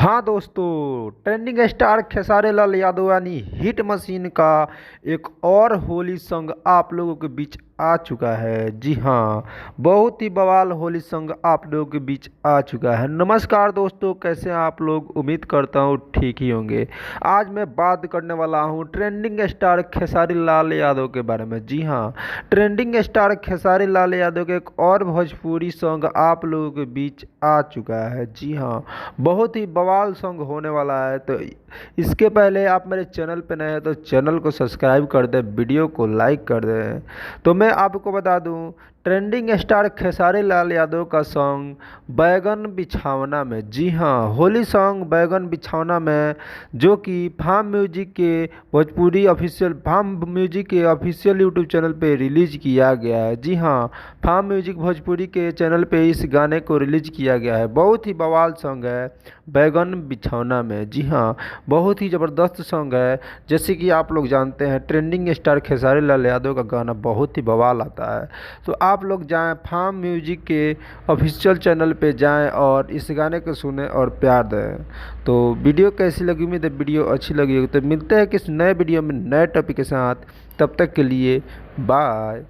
हाँ दोस्तों, trending star Khesari Lal Yadav यानी हिट मशीन का एक और होली सॉन्ग आप लोगों के बीच आ चुका है। जी हाँ, बहुत ही बवाल होली सॉन्ग आप लोगों के बीच आ चुका है। नमस्कार दोस्तों, कैसे हैं आप लोग? उम्मीद करता हूँ ठीक ही होंगे। आज मैं बात करने वाला हूँ ट्रेंडिंग स्टार खेसारी लाल यादव के बारे में। जी हाँ, ट्रेंडिंग स्टार खेसारी लाल यादव के एक और भोजपुरी सॉन्ग आप लोगों के बीच आ चुका है। जी हाँ, बहुत ही बवाल सॉन्ग होने वाला है। तो इसके पहले आप मेरे चैनल पे नए हैं तो चैनल को सब्सक्राइब कर दें, वीडियो को लाइक कर दें। तो मैं आपको बता दूं, ट्रेंडिंग स्टार खेसारी लाल यादव का सॉन्ग बैगन बिछावना में, जी हाँ, होली सॉन्ग बैगन बिछावना में, जो कि फार्म म्यूजिक के ऑफिशियल यूट्यूब चैनल पे रिलीज किया गया है। जी हाँ, फार्म म्यूजिक भोजपुरी के चैनल पे इस गाने को रिलीज किया गया है। बहुत ही बवाल सॉन्ग है बैगन बिछौना में। जी हाँ, बहुत ही ज़बरदस्त सॉन्ग है। जैसे कि आप लोग जानते हैं, ट्रेंडिंग स्टार खेसारी लाल यादव का गाना बहुत ही बवाल आता है। तो आप लोग जाएं, फार्म म्यूजिक के ऑफिशियल चैनल पे जाएं और इस गाने को सुने और प्यार दें। तो वीडियो कैसी लगी? उम्मीद है वीडियो अच्छी लगी होगी। तो मिलते हैं किस नए वीडियो में नए टॉपिक के साथ। तब तक के लिए बाय।